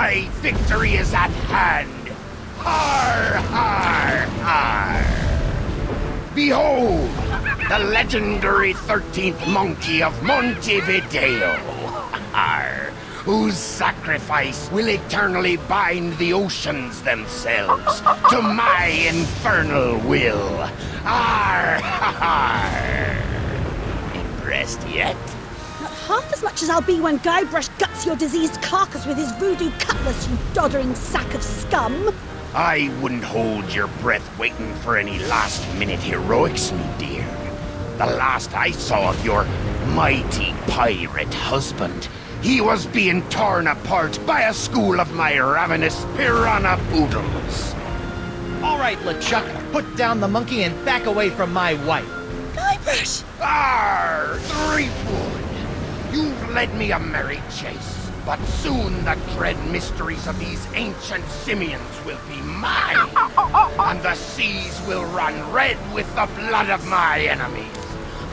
My victory is at hand! Har, har, har! Behold, the legendary 13th monkey of Montevideo, har, whose sacrifice will eternally bind the oceans themselves to my infernal will. Har, har! Impressed yet? Not half as much as I'll be when Guybrush guts your diseased carcass with his voodoo cutlass, you doddering sack of scum. I wouldn't hold your breath waiting for any last-minute heroics, me dear. The last I saw of your mighty pirate husband, he was being torn apart by a school of my ravenous piranha poodles. All right, LeChuck, put down the monkey and back away from my wife. Guybrush! Arr, Threepwood! You've led me a merry chase, but soon the dread mysteries of these ancient simians will be mine, and the seas will run red with the blood of my enemies.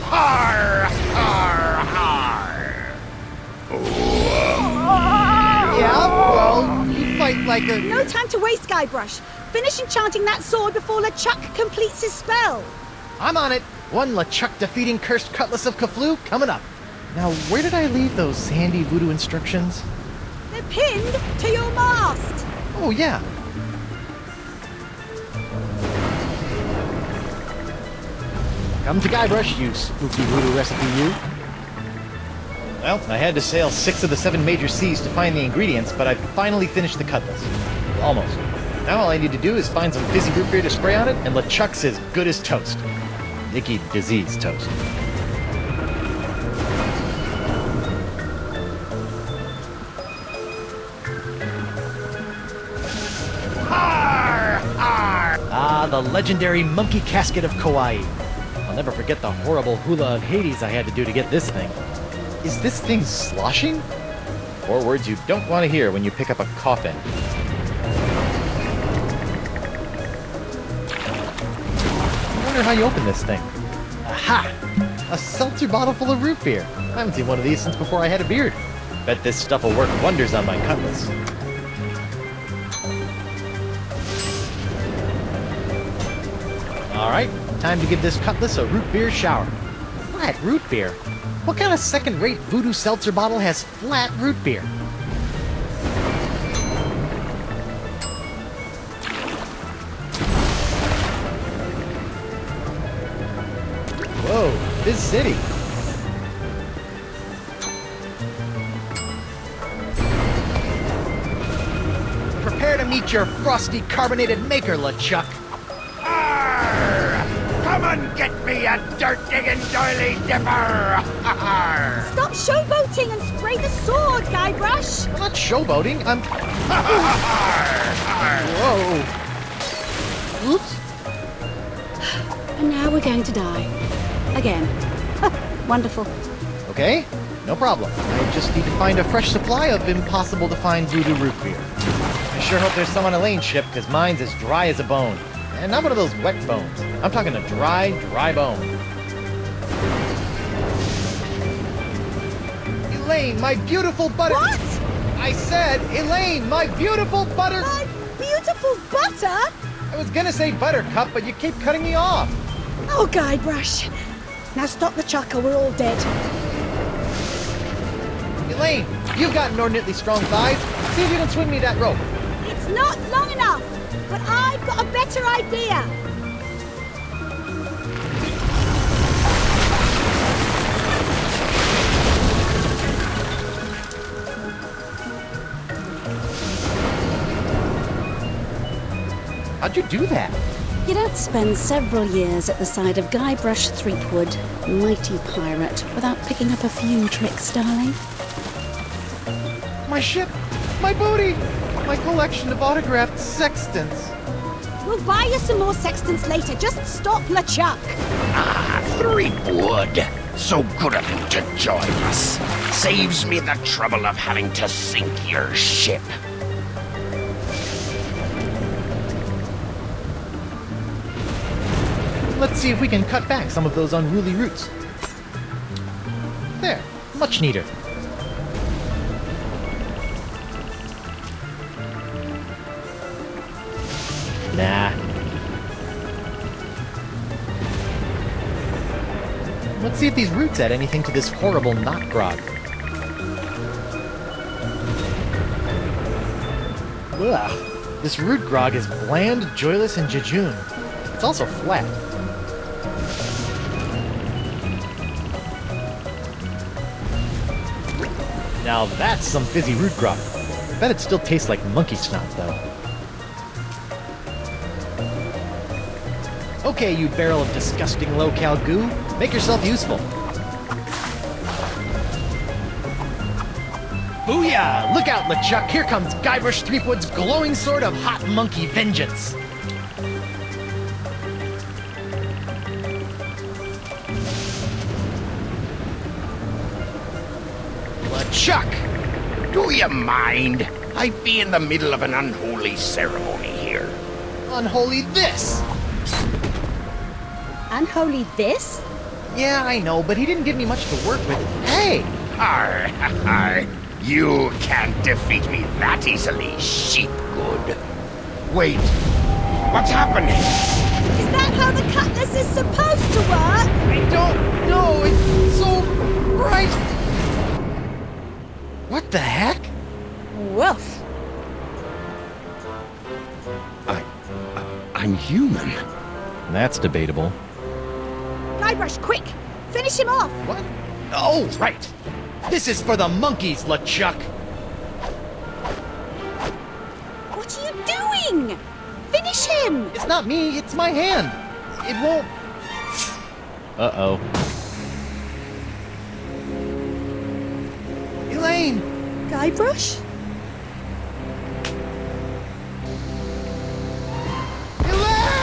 Har, har, har! Yeah, well, you fight like a... No time to waste, Guybrush. Finish enchanting that sword before LeChuck completes his spell. I'm on it. One LeChuck defeating cursed cutlass of Kaflu coming up. Now, where did I leave those handy voodoo instructions? They're pinned to your mast. Oh, yeah. Come to Guybrush, you spooky voodoo recipe, you. Well, I had to sail 6 of the 7 major seas to find the ingredients, but I finally finished the cutlass. Almost. Now all I need to do is find some fizzy root beer to spray on it, and LeChuck's as good as toast. Icky disease toast. Har, har! Ah, the legendary monkey casket of Kauai. I'll never forget the horrible hula of Hades I had to do to get this thing. Is this thing sloshing? 4 words you don't want to hear when you pick up a coffin. I wonder how you open this thing. Aha! A seltzer bottle full of root beer. I haven't seen one of these since before I had a beard. Bet this stuff will work wonders on my cutlass. Alright, time to give this cutlass a root beer shower. Flat root beer? What kind of second-rate voodoo seltzer bottle has flat root beer? Whoa, this city. Prepare to meet your frosty carbonated maker, LeChuck. Arr! Come and get me a dirt-digging doily dipper! Arr! Stop showboating and spray the sword, Guybrush. I'm not showboating, I'm... Arr! Whoa. Oops. And now we're going to die. Again. Wonderful. Okay, no problem. I just need to find a fresh supply of impossible-to-find voodoo root beer. I sure hope there's some on Elaine's ship, because mine's as dry as a bone. And not one of those wet bones. I'm talking a dry, dry bone. Elaine, my beautiful butter... What? I said, Elaine, my beautiful butter... My beautiful butter? I was gonna say buttercup, but you keep cutting me off. Oh, Guybrush. Now stop the chuck or we're all dead. Elaine, you've got inordinately strong thighs. See if you can swing me that rope. It's not long enough, but I've got a better idea. How'd you do that? You don't spend several years at the side of Guybrush Threepwood, mighty pirate, without picking up a few tricks, darling. My ship, my booty, my collection of autographed sextants. We'll buy you some more sextants later. Just stop LeChuck. Ah, Threepwood! So good of you to join us. Saves me the trouble of having to sink your ship. Let's see if we can cut back some of those unruly roots. There, much neater. Nah. Let's see if these roots add anything to this horrible knot grog. Ugh. This root grog is bland, joyless, and jejune. It's also flat. Now that's some fizzy root grog. I bet it still tastes like monkey snot, though. Okay, you barrel of disgusting low-cal goo. Make yourself useful. Booyah! Look out, LeChuck! Here comes Guybrush Threepwood's glowing sword of hot monkey vengeance! LeChuck! Do you mind? I'd be in the middle of an unholy ceremony here. Unholy this! Unholy this? Yeah, I know, but he didn't give me much to work with. Hey! Arr, arr. You can't defeat me that easily, sheepgood. Wait, what's happening? Is that how the cutlass is supposed to work? I don't know, it's so bright! What the heck? Woof. I'm human. That's debatable. Guybrush, quick! Finish him off! What? Oh, right! This is for the monkeys, LeChuck! What are you doing? Finish him! It's not me, it's my hand! It won't... Uh-oh. Elaine! Guybrush? Elaine!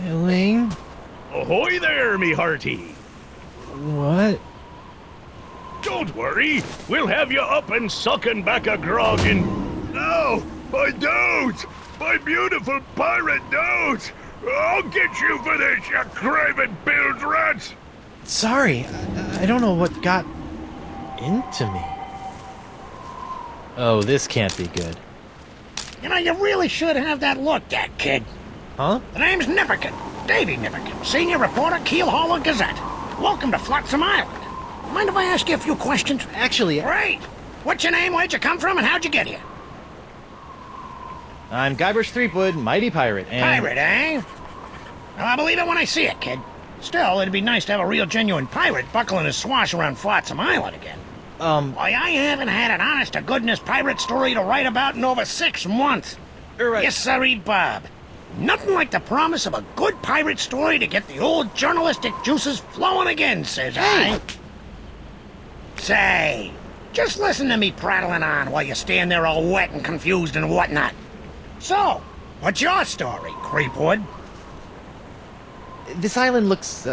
Elaine? Ahoy there, me hearty! What? Don't worry, we'll have you up and sucking back a grog in... Oh, my dote! My beautiful pirate dote! I'll get you for this, you craven bilge rat! Sorry, I don't know what got into me. Oh, this can't be good. You know, you really should have that looked at, kid. Huh? The name's Nipperkin. Davy Nipperkin, senior reporter, Keel Hauler Gazette. Welcome to Flotsam Island. Mind if I ask you a few questions? Actually, Great. What's your name, where'd you come from, and how'd you get here? I'm Guybrush Threepwood, mighty pirate, and... Pirate, eh? Well, I'll believe it when I see it, kid. Still, it'd be nice to have a real genuine pirate buckling his swash around Flotsam Island again. Why, I haven't had an honest-to-goodness pirate story to write about in over 6 months. Yes, sirree, Bob. Nothing like the promise of a good pirate story to get the old journalistic juices flowing again, says I. Say, just listen to me prattling on while you stand there all wet and confused and whatnot. So, what's your story, Creepwood? This island looks,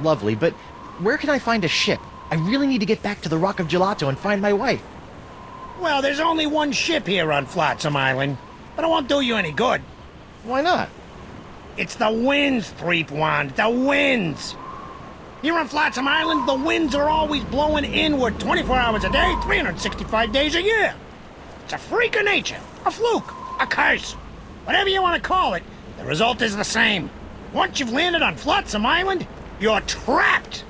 lovely, but where can I find a ship? I really need to get back to the Rock of Gelato and find my wife. Well, there's only one ship here on Flotsam Island, but it won't do you any good. Why not? It's the winds, Threepwand. The winds. Here on Flotsam Island, the winds are always blowing inward 24 hours a day, 365 days a year. It's a freak of nature, a fluke, a curse. Whatever you want to call it, the result is the same. Once you've landed on Flotsam Island, you're trapped.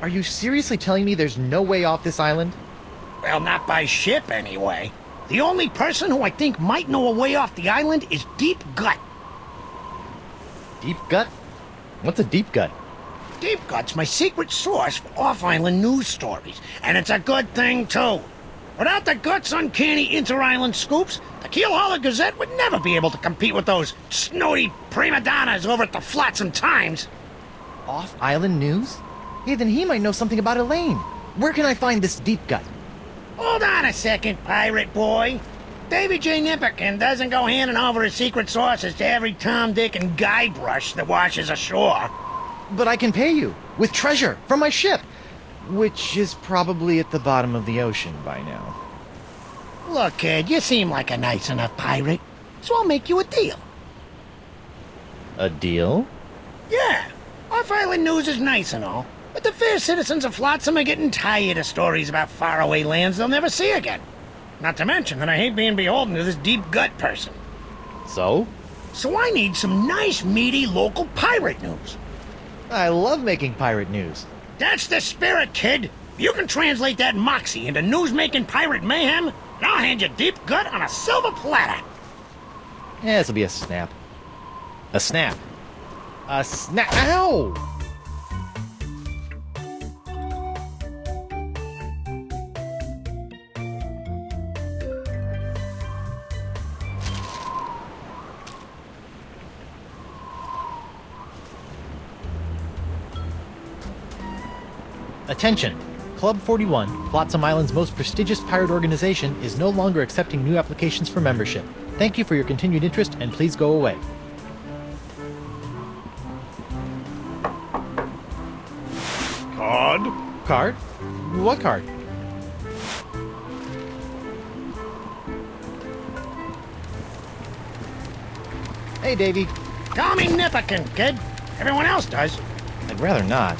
Are you seriously telling me there's no way off this island? Well, not by ship, anyway. The only person who I think might know a way off the island is Deep Gut. Deep gut? What's a deep gut? Deep Gut's my secret source for off-island news stories, and it's a good thing, too. Without the Gut's uncanny inter-island scoops, the Keelhaulers Gazette would never be able to compete with those snooty prima donnas over at the Flotsam Times. Off-island news? Hey, then he might know something about Elaine. Where can I find this deep gut? Hold on a second, pirate boy. Davy J. Nipperkin doesn't go handing over his secret sources to every Tom, Dick, and Guybrush that washes ashore. But I can pay you with treasure from my ship, which is probably at the bottom of the ocean by now. Look, kid, you seem like a nice enough pirate, so I'll make you a deal. A deal? Yeah, off-island news is nice and all, but the fair citizens of Flotsam are getting tired of stories about faraway lands they'll never see again. Not to mention that I hate being beholden to this deep gut person. So? So I need some nice, meaty local pirate news. I love making pirate news. That's the spirit, kid. You can translate that moxie into news-making pirate mayhem, and I'll hand you Deep Gut on a silver platter. Yeah, this'll be a snap. A snap. A snap. Ow! Attention! Club 41, Flotsam Island's most prestigious pirate organization, is no longer accepting new applications for membership. Thank you for your continued interest, and please go away. Card? Card? What card? Hey, Davy. Call me Nipperkin, kid. Everyone else does. I'd rather not.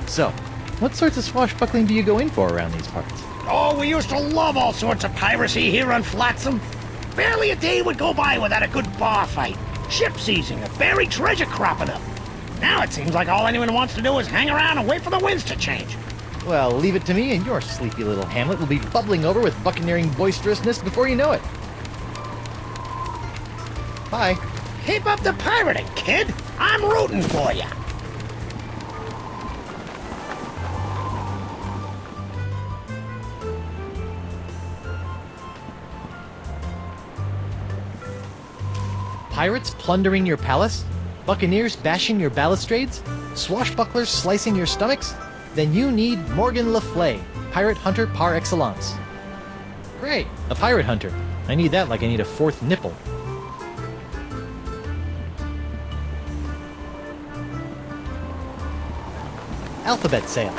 So, what sorts of swashbuckling do you go in for around these parts? Oh, we used to love all sorts of piracy here on Flotsam. Barely a day would go by without a good bar fight, ship seizing, or buried treasure cropping up. Now it seems like all anyone wants to do is hang around and wait for the winds to change. Well, leave it to me, and your sleepy little hamlet will be bubbling over with buccaneering boisterousness before you know it. Bye. Keep up the pirating, kid. I'm rooting for you. Pirates plundering your palace? Buccaneers bashing your balustrades? Swashbucklers slicing your stomachs? Then you need Morgan Le Flay, pirate hunter par excellence. Great, a pirate hunter. I need that like I need a fourth nipple. Alphabet sale.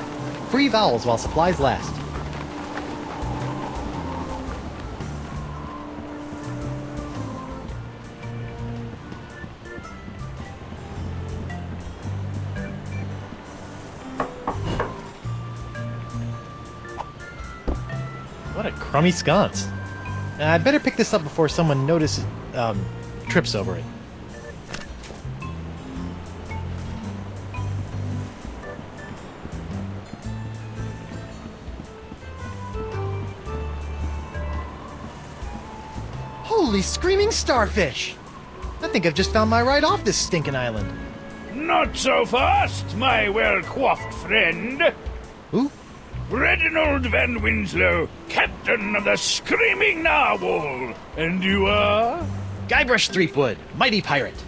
Free vowels while supplies last. What a crummy sconce. I'd better pick this up before someone notices, trips over it. Holy screaming starfish! I think I've just found my ride off this stinking island. Not so fast, my well-coiffed friend. Who? Reginald Van Winslow, captain of the Screaming Narwhal. And you are? Guybrush Threepwood, mighty pirate.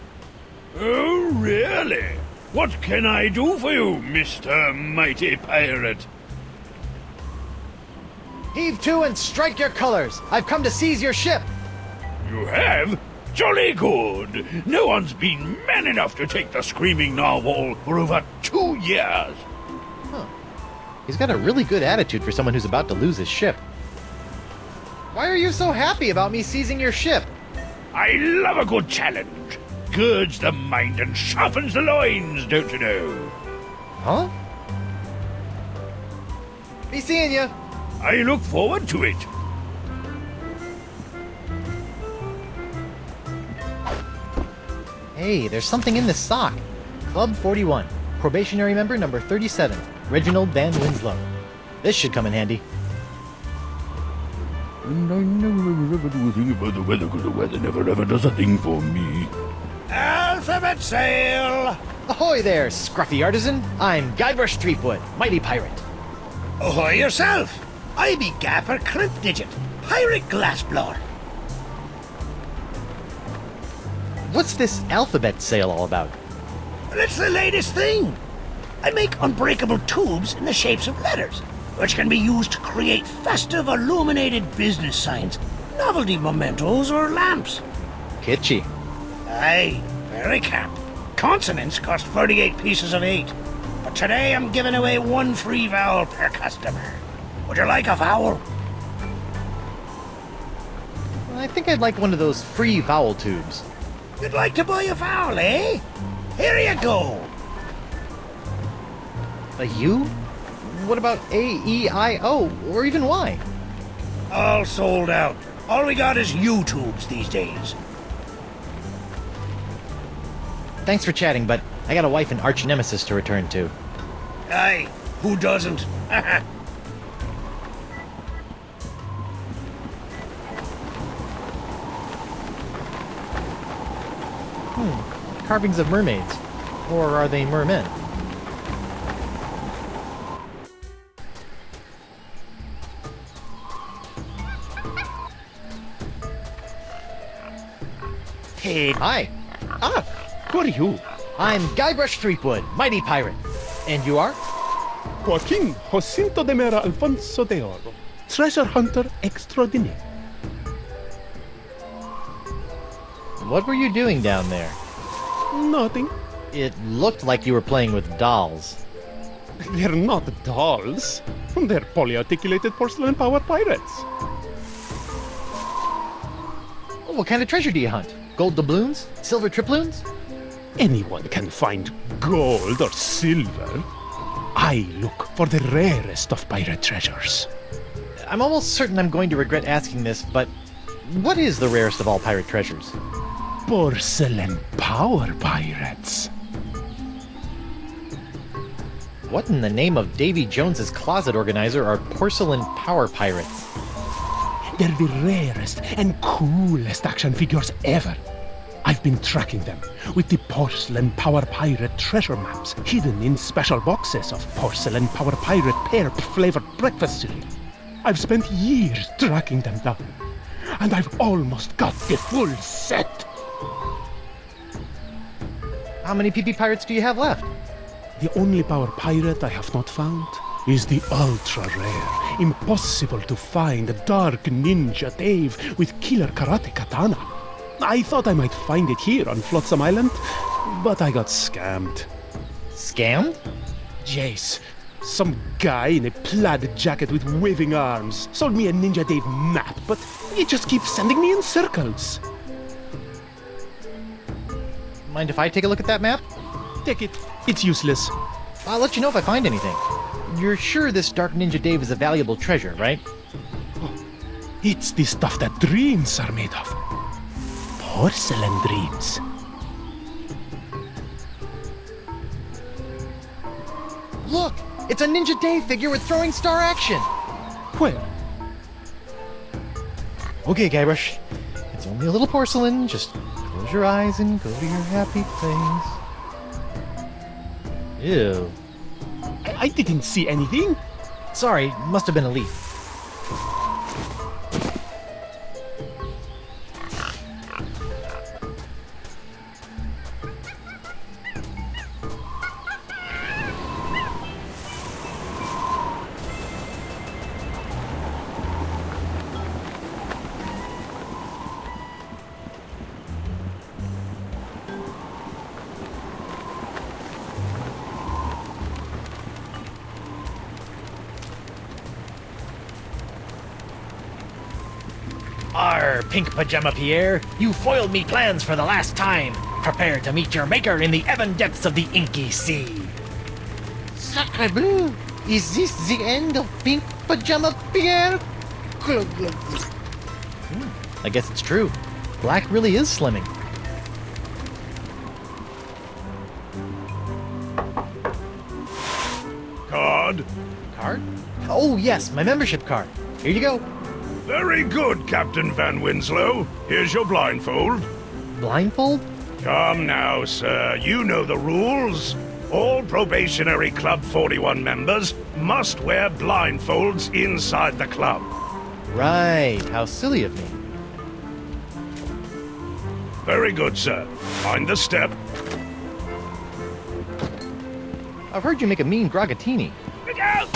Oh, really? What can I do for you, Mr. Mighty Pirate? Heave to and strike your colors! I've come to seize your ship! You have? Jolly good. No one's been man enough to take the Screaming Narwhal for over 2 years. He's got a really good attitude for someone who's about to lose his ship. Why are you so happy about me seizing your ship? I love a good challenge. Girds the mind and sharpens the loins, don't you know? Huh? Be seeing ya. I look forward to it. Hey, there's something in this sock. Club 41. Probationary member number 37. Reginald Van Winslow. This should come in handy. And I never ever do a thing about the weather, because the weather never ever does a thing for me. Alphabet sail! Ahoy there, scruffy artisan. I'm Guybrush Threepwood, mighty pirate. Ahoy yourself! I be Gaffer Crimpdigit, pirate glassblower. What's this alphabet sale all about? It's the latest thing. I make unbreakable tubes in the shapes of letters, which can be used to create festive illuminated business signs, novelty mementos, or lamps. Kitschy. Aye, very camp. Consonants cost 38 pieces of 8, but today I'm giving away 1 free vowel per customer. Would you like a vowel? I think I'd like one of those free vowel tubes. You'd like to buy a vowel, eh? Here you go. A U? What about A, E, I, O, or even Y? All sold out. All we got is U-tubes these days. Thanks for chatting, but I got a wife and arch nemesis to return to. Aye, who doesn't? Carvings of mermaids. Or are they mermen? Hey. Hi, Ah, who are you? I'm Guybrush Threepwood, mighty pirate. And you are? Joaquin Jacinto de Mera Alfonso de Oro, treasure hunter extraordinaire. What were you doing down there? Nothing. It looked like you were playing with dolls. They're not dolls. They're polyarticulated porcelain power pirates. What kind of treasure do you hunt? Gold doubloons? Silver triploons? Anyone can find gold or silver. I look for the rarest of pirate treasures. I'm almost certain I'm going to regret asking this, but what is the rarest of all pirate treasures? Porcelain power pirates. What in the name of Davy Jones's closet organizer are porcelain power pirates? They're the rarest and coolest action figures ever. I've been tracking them with the Porcelain Power Pirate treasure maps hidden in special boxes of Porcelain Power Pirate pear-flavored breakfast cereal. I've spent years tracking them down, and I've almost got the full set. How many PP pirates do you have left? The only power pirate I have not found is the ultra-rare, impossible to find Dark Ninja Dave with killer karate katana. I thought I might find it here on Flotsam Island, but I got scammed. Scammed? Jace, some guy in a plaid jacket with waving arms sold me a Ninja Dave map, but he just keeps sending me in circles. Mind if I take a look at that map? Take it. It's useless. I'll let you know if I find anything. You're sure this Dark Ninja Dave is a valuable treasure, right? It's the stuff that dreams are made of. Porcelain dreams. Look! It's a Ninja Dave figure with throwing star action! Where? Okay, Guybrush. It's only a little porcelain. Just close your eyes and go to your happy place. Ew. I didn't see anything. Sorry, must have been a leaf. Pink Pajama Pierre. You foiled me plans for the last time. Prepare to meet your maker in the ebon depths of the inky sea. Sacre bleu! Is this the end of Pink Pajama Pierre? Glug, glug, glug. I guess it's true. Black really is slimming. Card? Card? Oh, yes, my membership card. Here you go. Very good, Captain Van Winslow. Here's your blindfold. Blindfold? Come now, sir. You know the rules. All Probationary Club 41 members must wear blindfolds inside the club. Right. How silly of me. Very good, sir. Mind the step. I've heard you make a mean gragatini. Look out!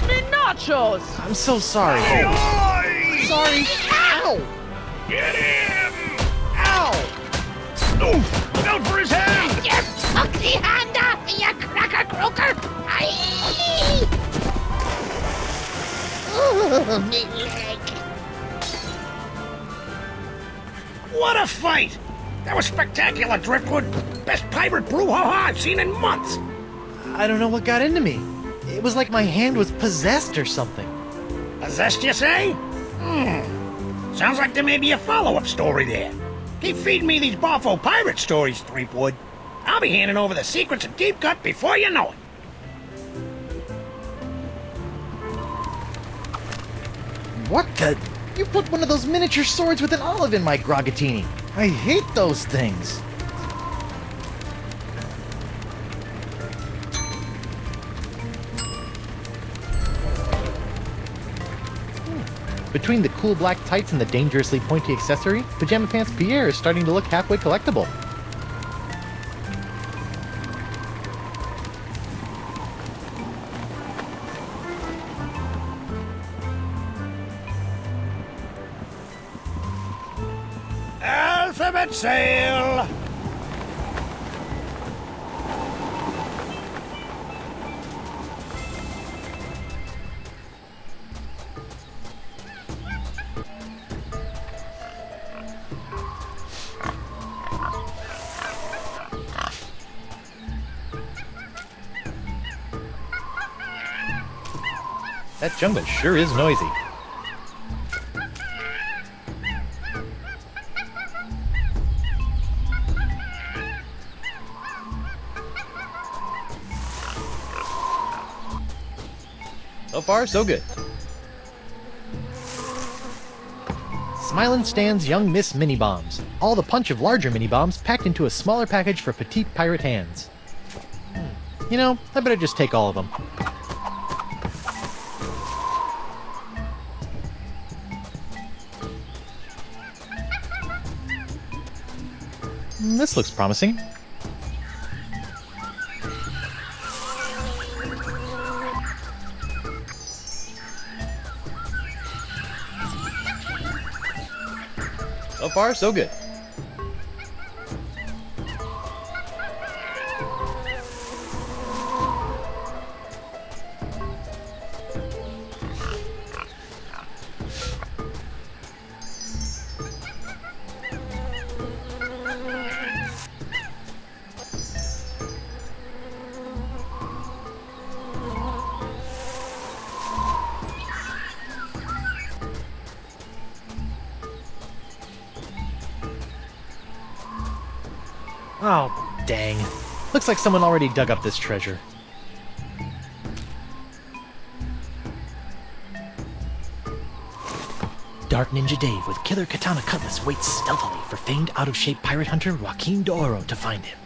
Me nachos! I'm so sorry. Oi! Sorry. Ow! Get him! Ow! Oof! Look out for his hand! You took the hand off me, you cracker croaker! Aye! Ooh, me leg. What a fight! That was spectacular, Driftwood. Best pirate brouhaha I've seen in months. I don't know what got into me. It was like my hand was possessed or something. Possessed, you say? Sounds like there may be a follow-up story there. Keep feeding me these Boffo pirate stories, Threepwood. I'll be handing over the secrets of Deep Cut before you know it. What the? You put one of those miniature swords with an olive in my gragatini. I hate those things. Between the cool black tights and the dangerously pointy accessory, Pajama Pants Pierre is starting to look halfway collectible. Alphabet sail! That jumbo sure is noisy. So far, so good. Smilin' stands young Miss Mini Bombs. All the punch of larger mini bombs packed into a smaller package for petite pirate hands. You know, I better just take all of them. This looks promising. So far, so good. Oh, dang. Looks like someone already dug up this treasure. Dark Ninja Dave with Killer Katana Cutlass waits stealthily for famed out-of-shape pirate hunter Joaquin D'Oro to find him.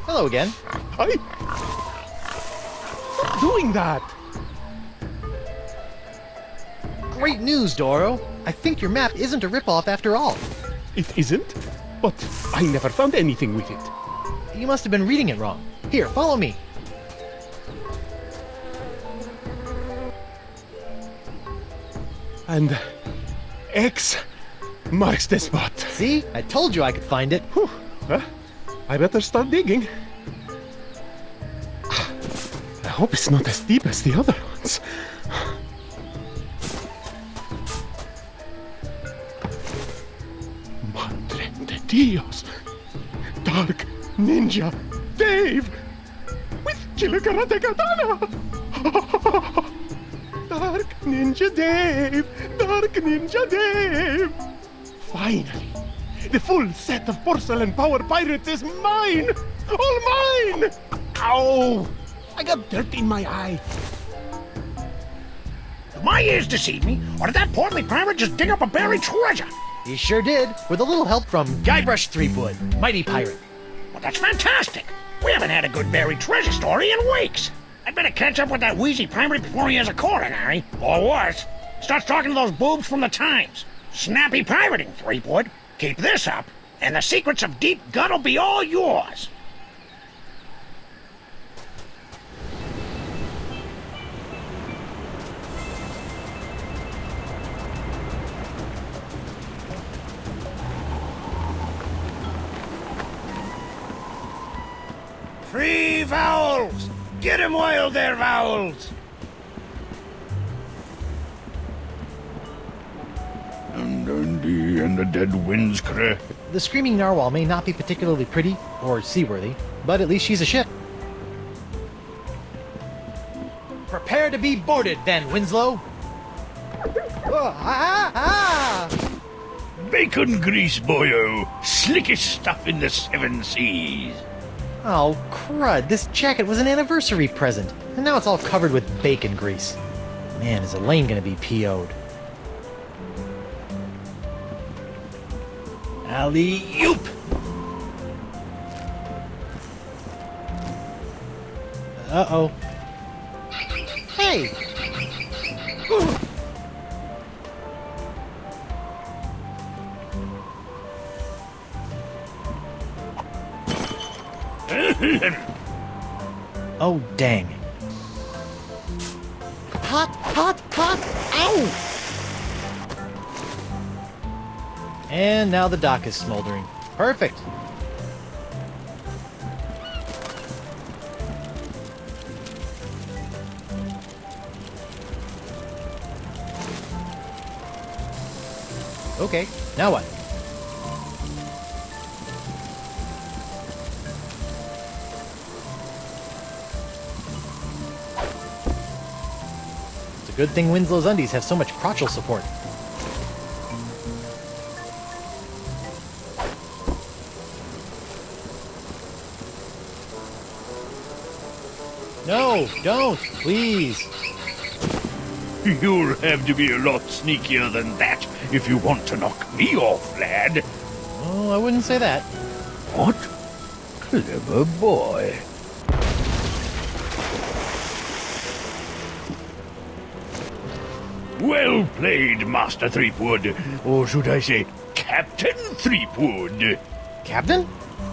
Hello again. Hi. Stop doing that. Great news, D'Oro. I think your map isn't a ripoff after all. It isn't? But I never found anything with it. You must have been reading it wrong. Here, follow me. And X marks the spot. See? I told you I could find it. Whew. Huh? I better start digging. I hope it's not as deep as the other ones. Madre de Dios! Dark Ninja Dave! With Killer Karate Katana! Dark Ninja Dave! Dark Ninja Dave! Finally! The full set of porcelain power pirates is mine! All mine! Ow! I got dirt in my eye. Did my ears deceive me, or did that portly pirate just dig up a buried treasure? He sure did, with a little help from Guybrush Threepwood, mighty pirate. Well, that's fantastic. We haven't had a good buried treasure story in weeks. I'd better catch up with that wheezy pirate before he has a coronary. Or worse, starts talking to those boobs from the Times. Snappy pirating, Threepwood. Keep this up, and the secrets of Deep Gut will be all yours. Free vowels! Get 'em while they're vowels! And Dundee and the dead winds cry. The Screaming Narwhal may not be particularly pretty or seaworthy, but at least she's a ship. Prepare to be boarded, then, Winslow. Bacon grease, boyo. Slickest stuff in the 7 seas. Oh, crud. This jacket was an anniversary present, and now it's all covered with bacon grease. Man, is Elaine gonna be PO'd. Alley-oop! Uh-oh. Hey! Oh, dang. Hot, hot, hot! Ow! And now the dock is smoldering. Perfect. Okay, now what? It's a good thing Winslow's undies have so much crotchal support. No, don't, please. You'll have to be a lot sneakier than that if you want to knock me off, lad. Oh, I wouldn't say that. What? Clever boy. Well played, Master Threepwood. Or should I say, Captain Threepwood. Captain?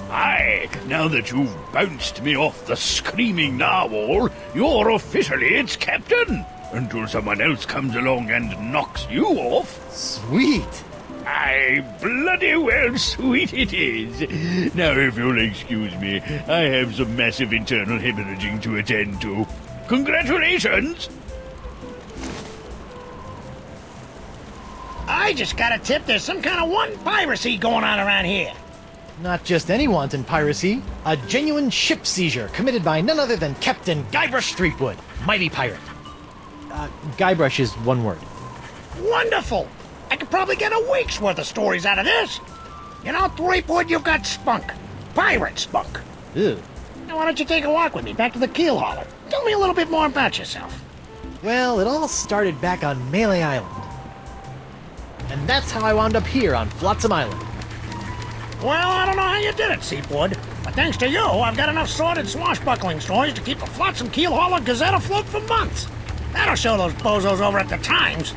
Aye, now that you've bounced me off the Screaming Narwhal, you're officially its captain. Until someone else comes along and knocks you off. Sweet. Aye, bloody well sweet it is. Now, if you'll excuse me, I have some massive internal hemorrhaging to attend to. Congratulations! I just got a tip there's some kind of one piracy going on around here. Not just any wanton piracy, a genuine ship seizure committed by none other than Captain Guybrush Threepwood, mighty pirate. Guybrush is one word. Wonderful! I could probably get a week's worth of stories out of this. You know, Threepwood, you've got spunk. Pirate spunk. Ew. Now why don't you take a walk with me back to the keel hauler? Tell me a little bit more about yourself. Well, it all started back on Melee Island. And that's how I wound up here on Flotsam Island. Well, I don't know how you did it, Seepwood, but thanks to you, I've got enough sordid swashbuckling stories to keep the Flotsam Keel Hauler Gazette afloat for months. That'll show those bozos over at the Times.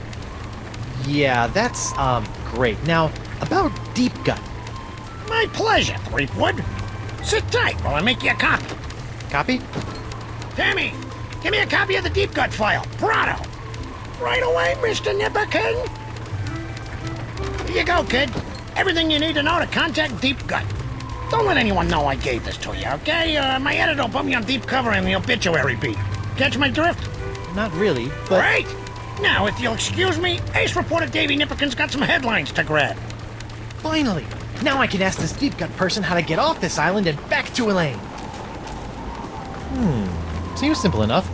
Yeah, that's, great. Now, about Deep Gut. My pleasure, Threepwood. Sit tight while I make you a copy. Copy? Tammy, give me a copy of the Deep Gut file. Pronto. Right away, Mr. Nipperkin. Here you go, kid. Everything you need to know to contact Deep Gut. Don't let anyone know I gave this to you, okay? My editor will put me on deep cover in the obituary beat. Catch my drift? Not really, but... Great! Now, if you'll excuse me, Ace reporter Davy Nipperkin's got some headlines to grab. Finally! Now I can ask this deep gut person how to get off this island and back to Elaine. Seems simple enough.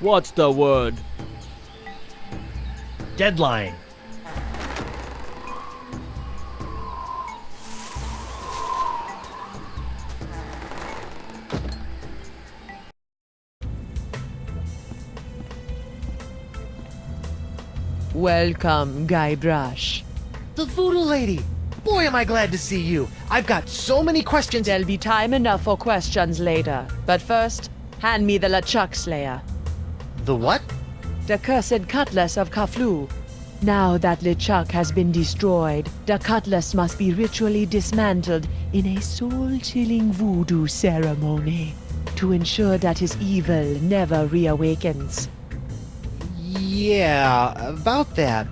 What's the word? Deadline. Welcome, Guybrush. The voodoo lady! Boy, am I glad to see you. I've got so many questions. There'll be time enough for questions later. But first, hand me the LeChuck Slayer. The what? The cursed cutlass of Kaflu. Now that LeChuck has been destroyed, the cutlass must be ritually dismantled in a soul-chilling voodoo ceremony to ensure that his evil never reawakens. Yeah, about that.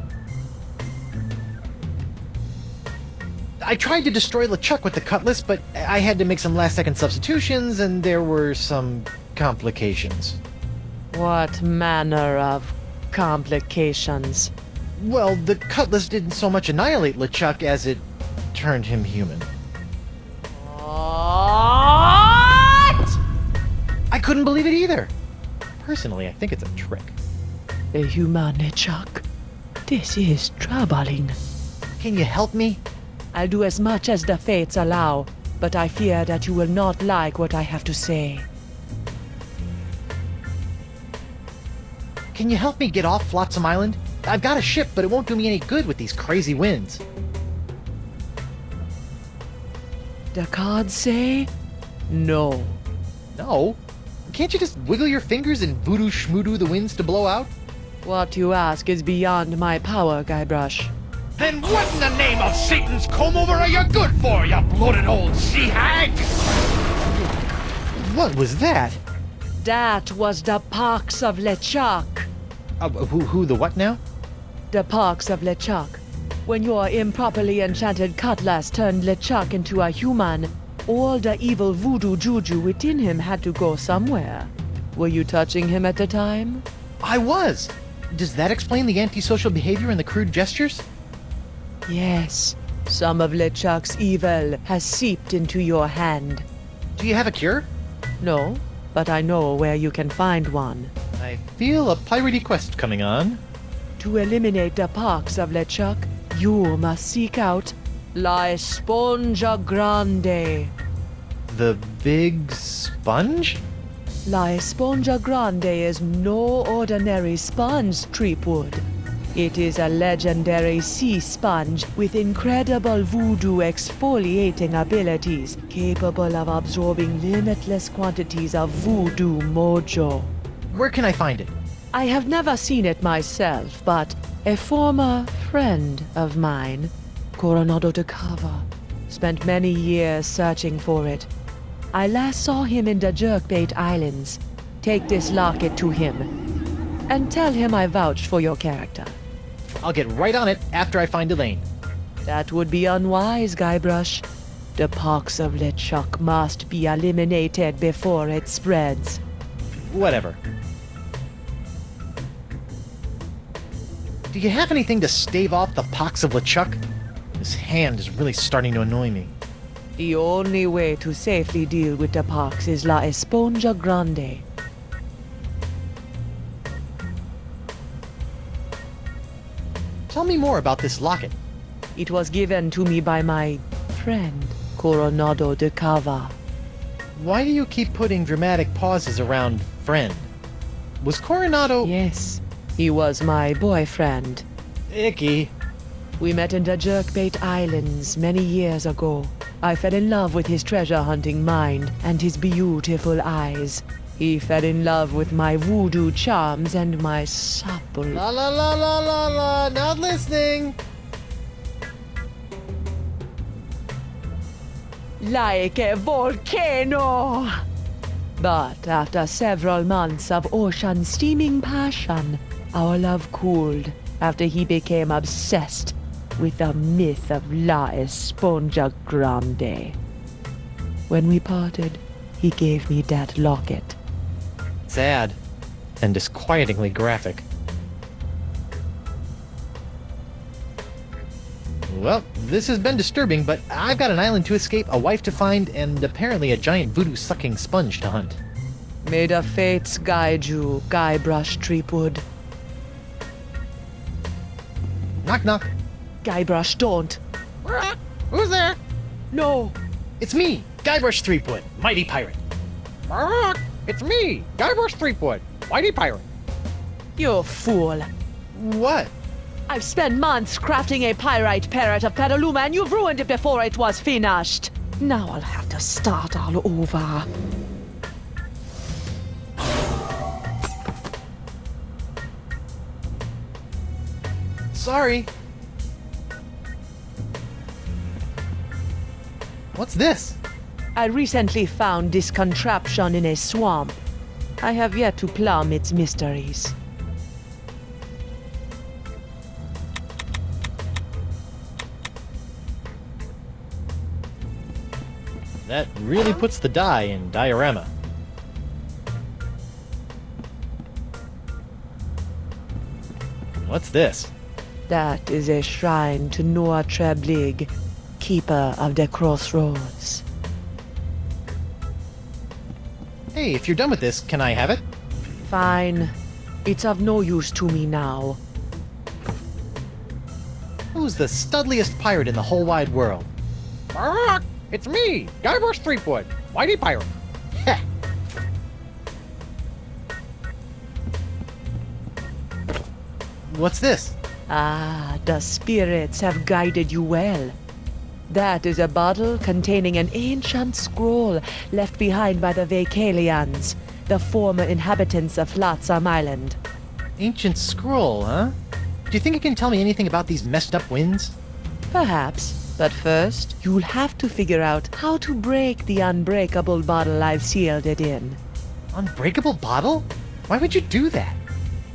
I tried to destroy LeChuck with the cutlass, but I had to make some last-second substitutions, and there were some complications. What manner of complications? Well, the cutlass didn't so much annihilate LeChuck as it turned him human. What? I couldn't believe it either. Personally, I think it's a trick. A human LeChuck. This is troubling. Can you help me? I'll do as much as the fates allow, but I fear that you will not like what I have to say. Can you help me get off Flotsam Island? I've got a ship, but it won't do me any good with these crazy winds. The cards say no. No? Can't you just wiggle your fingers and voodoo schmoodoo the winds to blow out? What you ask is beyond my power, Guybrush. Then what in the name of Satan's comb-over are you good for, you bloated old sea hag? What was that? That was the pox of LeChuck. Who the what now? The pox of LeChuck. When your improperly enchanted cutlass turned LeChuck into a human, all the evil voodoo juju within him had to go somewhere. Were you touching him at the time? I was! Does that explain the antisocial behavior and the crude gestures? Yes. Some of LeChuck's evil has seeped into your hand. Do you have a cure? No, but I know where you can find one. I feel a piratey quest coming on. To eliminate the pox of LeChuck, you must seek out La Esponja Grande. The big sponge? La Esponja Grande is no ordinary sponge, Treepwood. It is a legendary sea sponge with incredible voodoo exfoliating abilities, capable of absorbing limitless quantities of voodoo mojo. Where can I find it? I have never seen it myself, but a former friend of mine, Coronado de Cava, spent many years searching for it. I last saw him in the Jerkbait Islands. Take this locket to him, and tell him I vouched for your character. I'll get right on it after I find Elaine. That would be unwise, Guybrush. The pox of LeChuck must be eliminated before it spreads. Whatever. Do you have anything to stave off the pox of LeChuck? His hand is really starting to annoy me. The only way to safely deal with the pox is La Esponja Grande. Tell me more about this locket. It was given to me by my friend, Coronado de Cava. Why do you keep putting dramatic pauses around friend? Was Coronado... Yes, he was my boyfriend. Icky. We met in the Jerkbait Islands many years ago. I fell in love with his treasure-hunting mind and his beautiful eyes. He fell in love with my voodoo charms and my supple... La la la la la la, not listening! Like a volcano! But after several months of ocean-steaming passion, our love cooled after he became obsessed with the myth of La Esponja Grande. When we parted, he gave me that locket. Sad. And disquietingly graphic. Well, this has been disturbing, but I've got an island to escape, a wife to find, and apparently a giant voodoo-sucking sponge to hunt. May the fates guide you, Guybrush Threepwood. Knock knock. Guybrush, don't. Who's there? No. It's me, Guybrush Threepwood, mighty pirate. It's me, Guybrush Threepwood, mighty pirate. You fool. What? I've spent months crafting a pyrite parrot of Petaluma, and you've ruined it before it was finished. Now I'll have to start all over. Sorry. What's this? I recently found this contraption in a swamp. I have yet to plumb its mysteries. That really puts the die in diorama. What's this? That is a shrine to Noah Treblig, keeper of the crossroads. Hey, if you're done with this, can I have it? Fine. It's of no use to me now. Who's the studliest pirate in the whole wide world? It's me, Guybrush Threepwood, mighty pirate. Heh. What's this? Ah, the spirits have guided you well. That is a bottle containing an ancient scroll left behind by the Vacalians, the former inhabitants of Flotsam Island. Ancient scroll, huh? Do you think it can tell me anything about these messed up winds? Perhaps, but first, you'll have to figure out how to break the unbreakable bottle I've sealed it in. Unbreakable bottle? Why would you do that?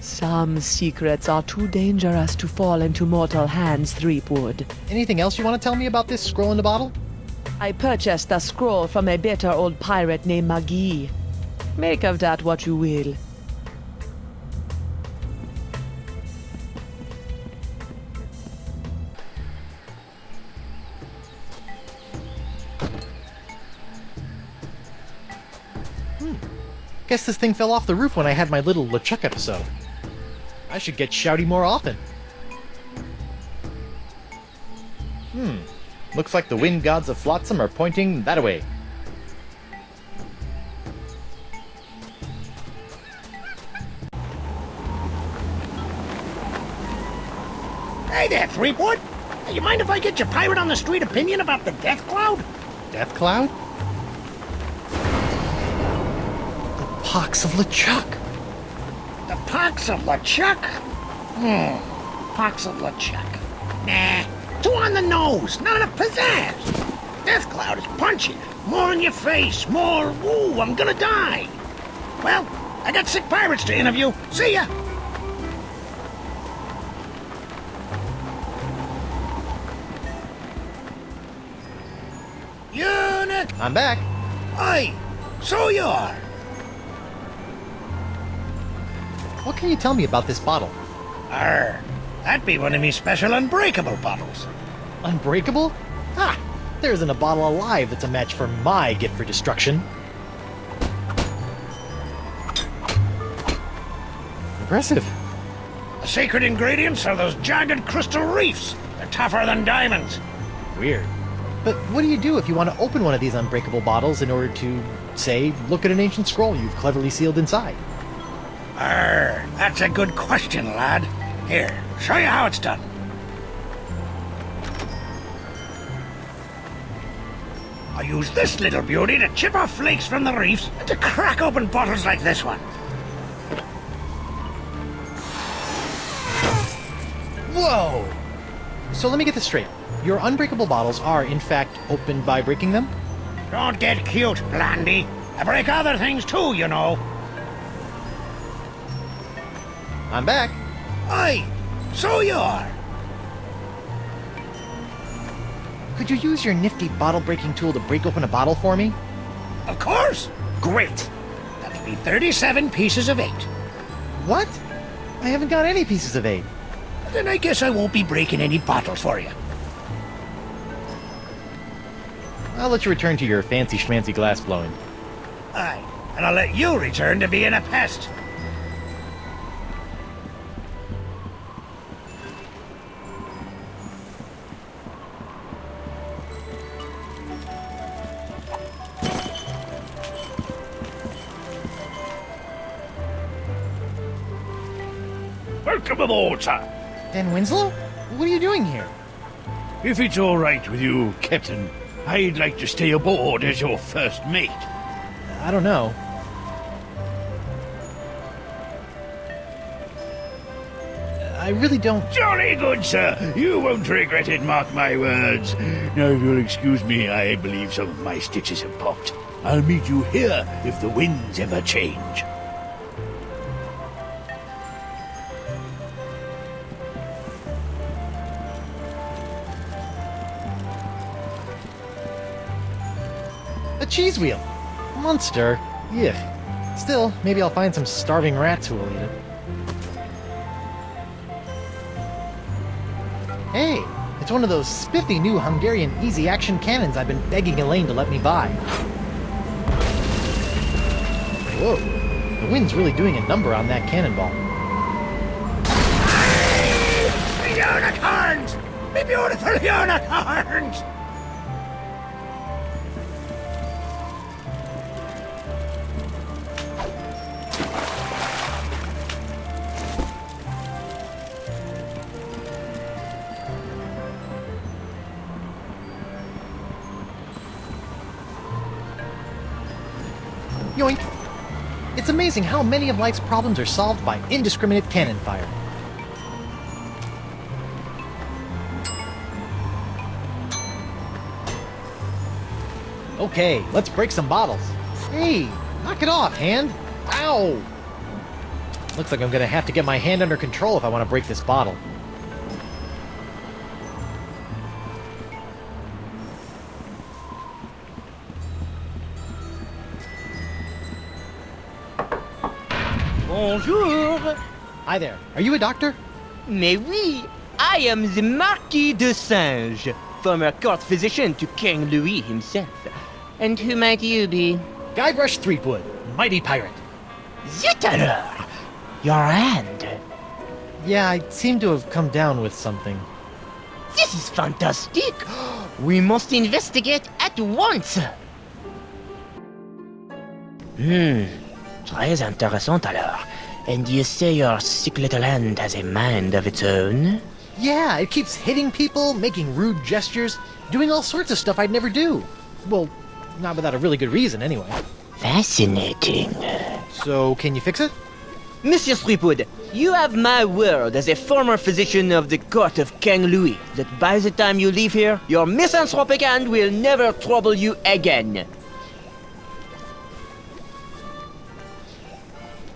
Some secrets are too dangerous to fall into mortal hands, Threepwood. Anything else you want to tell me about this scroll in the bottle? I purchased the scroll from a bitter old pirate named Magee. Make of that what you will. Guess this thing fell off the roof when I had my little LeChuck episode. I should get shouty more often. Looks like the wind gods of Flotsam are pointing that way. Hey there, Threepwood. Hey, you mind if I get your pirate on the street opinion about the death cloud? Death Cloud? The pox of LeChuck! The pox of LeChuck? Pox of LeChuck. Nah, too on the nose, not enough pizzazz. Death cloud is punchy. More in your face, more, ooh, I'm gonna die. Well, I got sick pirates to interview. See ya. Unit! I'm back. Aye, so you are. What can you tell me about this bottle? That'd be one of me special unbreakable bottles. Unbreakable? Ah, There isn't a bottle alive that's a match for my gift for destruction. Impressive. The secret ingredients are those jagged crystal reefs. They're tougher than diamonds. Weird. But what do you do if you want to open one of these unbreakable bottles in order to, say, look at an ancient scroll you've cleverly sealed inside? That's a good question, lad. Here, show you how it's done. I use this little beauty to chip off flakes from the reefs and to crack open bottles like this one. Whoa! So let me get this straight. Your unbreakable bottles are, in fact, opened by breaking them? Don't get cute, Blandy. I break other things too, you know. I'm back. Aye, so you are. Could you use your nifty bottle-breaking tool to break open a bottle for me? Of course. Great. That'll be 37 pieces of 8. What? I haven't got any pieces of 8. Then I guess I won't be breaking any bottles for you. I'll let you return to your fancy-schmancy glass blowing. Aye, and I'll let you return to being a pest. Welcome aboard, sir. Dan Winslow? What are you doing here? If it's all right with you, Captain, I'd like to stay aboard as your first mate. I don't know. I really don't... Jolly good, sir. You won't regret it, mark my words. Now, if you'll excuse me, I believe some of my stitches have popped. I'll meet you here if the winds ever change. A cheese wheel! Monster! Yuck. Still, maybe I'll find some starving rats who will eat it. Hey! It's one of those spiffy new Hungarian easy-action cannons I've been begging Elaine to let me buy. Whoa! The wind's really doing a number on that cannonball. Unicorns! Me beautiful unicorns! Yoink! It's amazing how many of life's problems are solved by indiscriminate cannon fire. Okay, let's break some bottles. Hey, knock it off, hand! Ow! Looks like I'm gonna have to get my hand under control if I want to break this bottle. Bonjour. Hi there. Are you a doctor? Mais oui, I am the Marquis de Singe, former court physician to King Louis himself. And who might you be? Guybrush Threepwood, mighty pirate. Zut alors! Your hand. Yeah, I seem to have come down with something. This is fantastic. We must investigate at once. Très intéressant alors. And you say your sick little hand has a mind of its own? Yeah, it keeps hitting people, making rude gestures, doing all sorts of stuff I'd never do. Well, not without a really good reason, anyway. Fascinating. So, can you fix it? Monsieur Threepwood, you have my word as a former physician of the court of King Louis that by the time you leave here, your misanthropic hand will never trouble you again.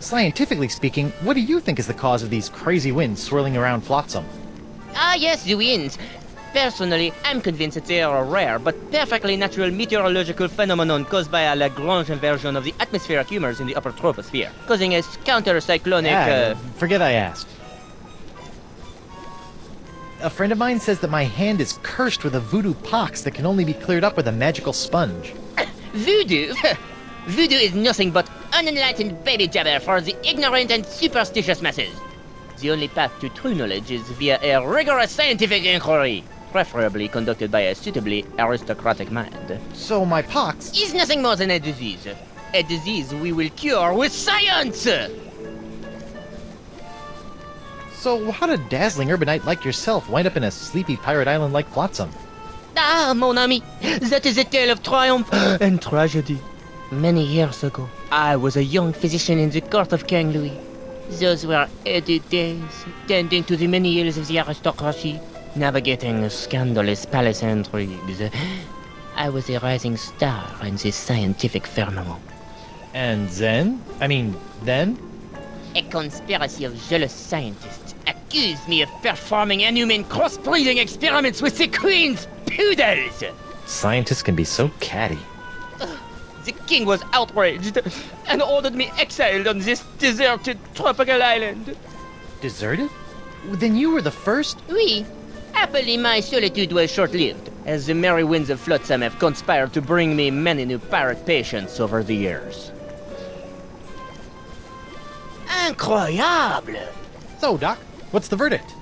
Scientifically speaking, what do you think is the cause of these crazy winds swirling around Flotsam? Ah yes, the winds. Personally, I'm convinced that they are a rare but perfectly natural meteorological phenomenon caused by a Lagrange inversion of the atmospheric humors in the upper troposphere, causing a counter-cyclonic... Forget I asked. A friend of mine says that my hand is cursed with a voodoo pox that can only be cleared up with a magical sponge. Voodoo? Voodoo is nothing but unenlightened baby jabber for the ignorant and superstitious masses. The only path to true knowledge is via a rigorous scientific inquiry, preferably conducted by a suitably aristocratic mind. So my pox... is nothing more than a disease. A disease we will cure with science! So how did a dazzling urbanite like yourself wind up in a sleepy pirate island like Flotsam? Ah, mon ami, that is a tale of triumph and tragedy. Many years ago, I was a young physician in the court of King Louis. Those were heady days, tending to the many ills of the aristocracy, navigating scandalous palace intrigues. I was a rising star in the scientific firmament. And then? A conspiracy of jealous scientists accused me of performing inhuman crossbreeding experiments with the Queen's poodles! Scientists can be so catty. The king was outraged and ordered me exiled on this deserted tropical island. Deserted? Then you were the first? Oui. Happily, my solitude was short-lived, as the merry winds of Flotsam have conspired to bring me many new pirate patients over the years. Incroyable! So, Doc, what's the verdict?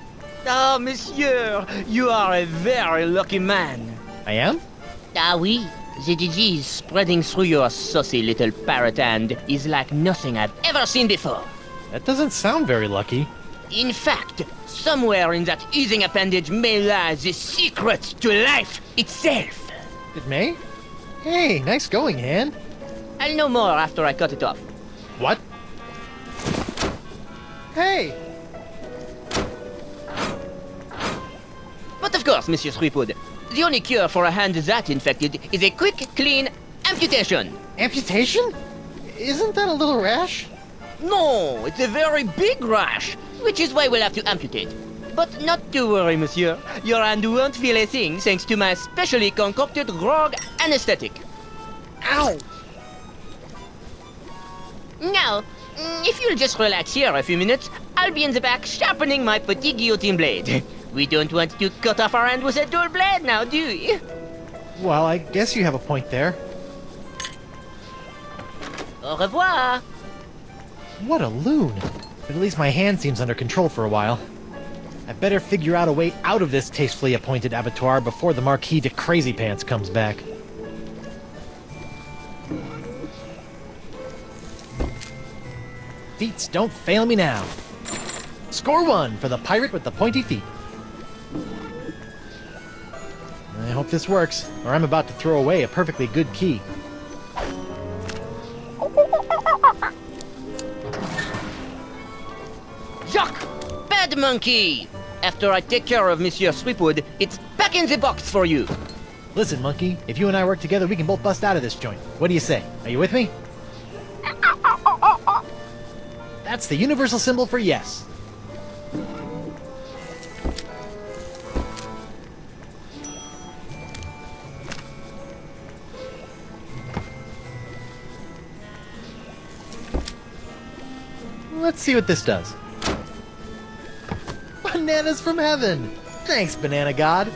Ah, monsieur, you are a very lucky man. I am? Ah, oui. The disease spreading through your saucy little parrot hand is like nothing I've ever seen before. That doesn't sound very lucky. In fact, somewhere in that oozing appendage may lie the secret to life itself. It may? Hey, nice going, hand. I'll know more after I cut it off. What? Hey! But of course, Monsieur Threepwood, the only cure for a hand that infected is a quick, clean amputation. Amputation? Isn't that a little rash? No, it's a very big rash, which is why we'll have to amputate. But not to worry, monsieur. Your hand won't feel a thing thanks to my specially concocted grog anesthetic. Ow! Now, if you'll just relax here a few minutes, I'll be in the back sharpening my petit guillotine blade. We don't want to cut off our hand with a dull blade now, do we? Well, I guess you have a point there. Au revoir! What a loon! But at least my hand seems under control for a while. I better figure out a way out of this tastefully appointed abattoir before the Marquis de Crazy Pants comes back. Feats don't fail me now. Score 1 for the pirate with the pointy feet. I hope this works, or I'm about to throw away a perfectly good key. Jacques! Bad monkey! After I take care of Monsieur Threepwood, it's back in the box for you. Listen, monkey, if you and I work together, we can both bust out of this joint. What do you say? Are you with me? That's the universal symbol for yes. Let's see what this does. Bananas from heaven! Thanks, Banana God!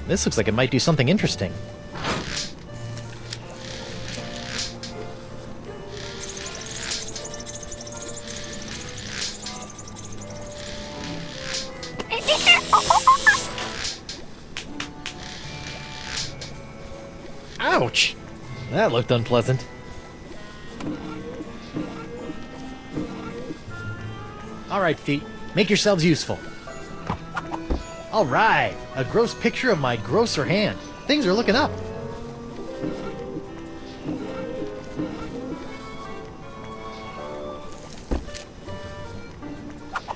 This looks like it might do something interesting. Ouch! That looked unpleasant. Alright, feet. Make yourselves useful. Alright! A gross picture of my grosser hand. Things are looking up.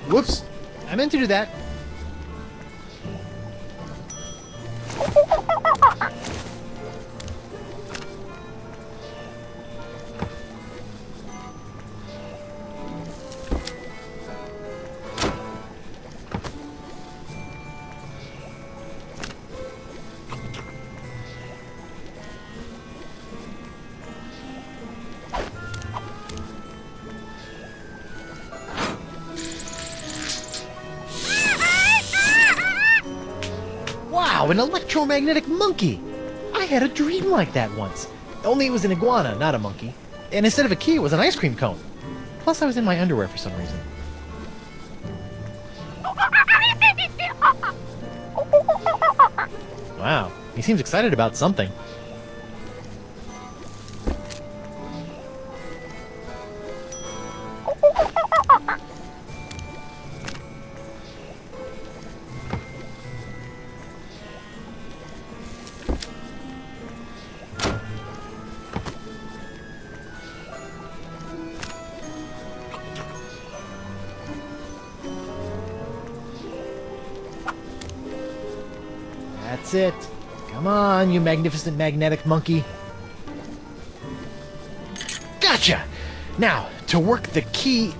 Whoops! I meant to do that. Wow, an electromagnetic monkey! I had a dream like that once. Only it was an iguana, not a monkey. And instead of a key, it was an ice cream cone. Plus, I was in my underwear for some reason. Wow, he seems excited about something. That's it. Come on, you magnificent magnetic monkey. Gotcha! Now, to work the key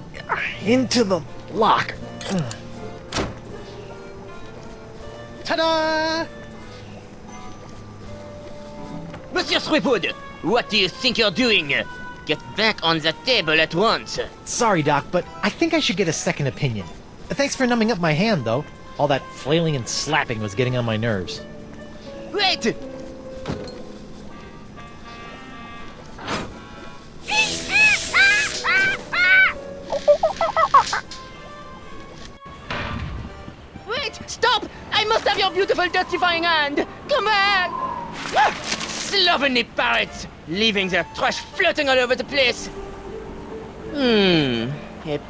into the lock. Ta-da! Monsieur Threepwood, what do you think you're doing? Get back on the table at once. Sorry, Doc, but I think I should get a second opinion. Thanks for numbing up my hand, though. All that flailing and slapping was getting on my nerves. Wait! Wait! Stop! I must have your beautiful dirtifying hand! Come back! Slovenly parrots! Leaving their trash floating all over the place! A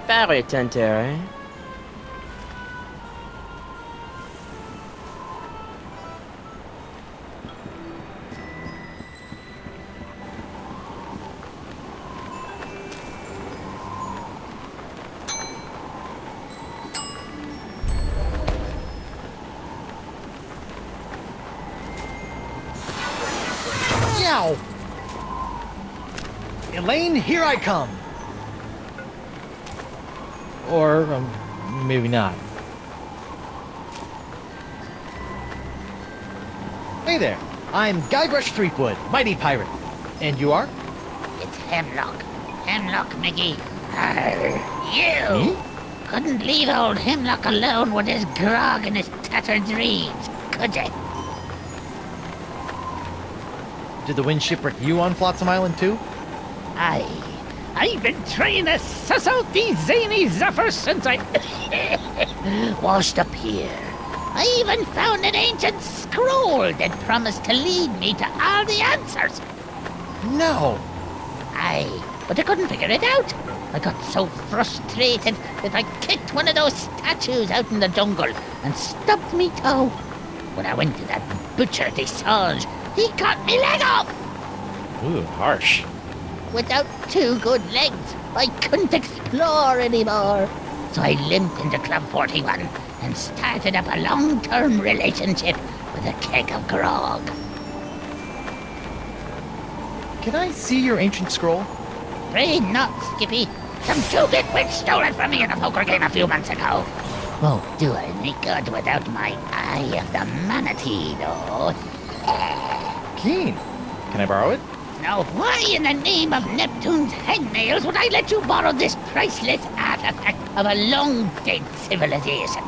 parrot hunter, eh? Yow! Elaine, here I come! Or, maybe not. Hey there, I'm Guybrush Threepwood, mighty pirate. And you are? It's Hemlock. Hemlock, Mickey. You! Me? Couldn't leave old Hemlock alone with his grog and his tattered dreams, could you? Did the wind shipwreck you on Flotsam Island too? I've been trying to suss out these zany zephyrs since I washed up here. I even found an ancient scroll that promised to lead me to all the answers. No! But I couldn't figure it out. I got so frustrated that I kicked one of those statues out in the jungle and stubbed me toe. When I went to that butcher Desange, he cut me leg off. Ooh, harsh. Without 2 good legs, I couldn't explore anymore. So I limped into Club 41 and started up a long-term relationship with a keg of grog. Can I see your ancient scroll? Afraid not, Skippy. Some 2-bit witch stole it from me in a poker game a few months ago. Won't do any good without my Eye of the Manatee, though. Keen. Can I borrow it? Now, why in the name of Neptune's hangnails would I let you borrow this priceless artifact of a long-dead civilization?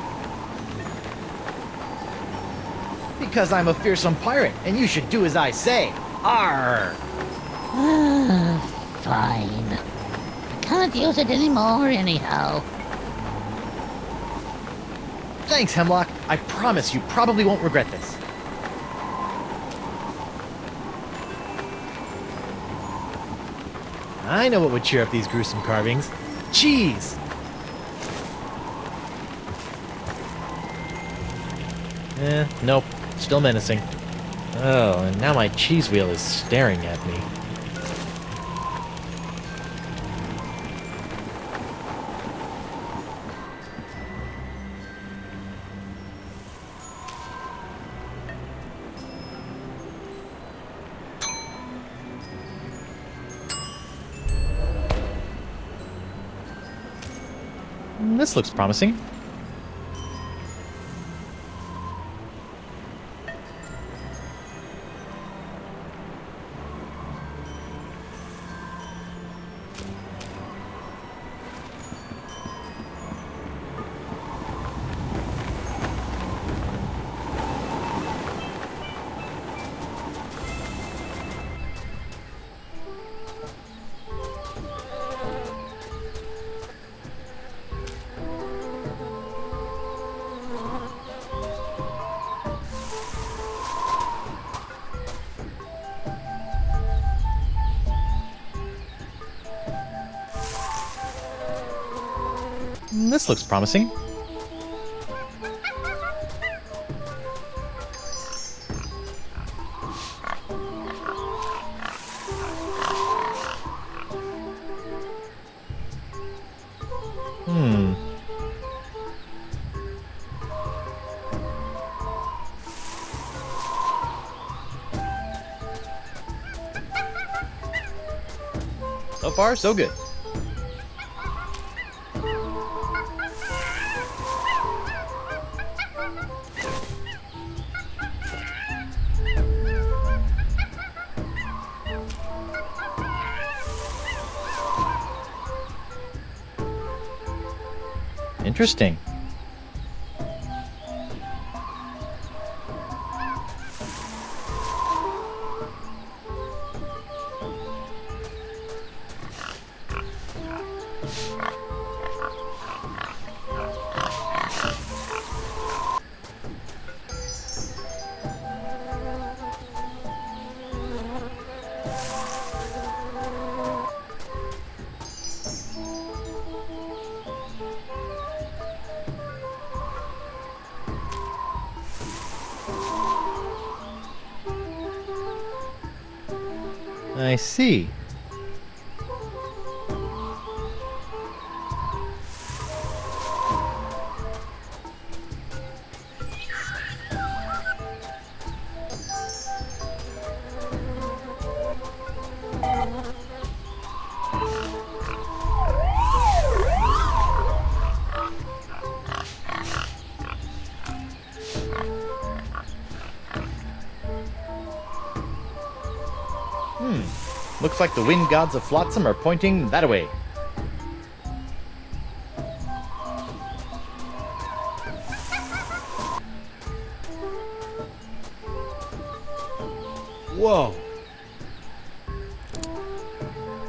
Because I'm a fearsome pirate, and you should do as I say. Arr! Fine. I can't use it anymore anyhow. Thanks, Hemlock. I promise you probably won't regret this. I know what would cheer up these gruesome carvings. Cheese! Nope. Still menacing. Oh, and now my cheese wheel is staring at me. This looks promising. This looks promising. So far, so good. Interesting. I see. Looks like the wind gods of Flotsam are pointing that way. Whoa.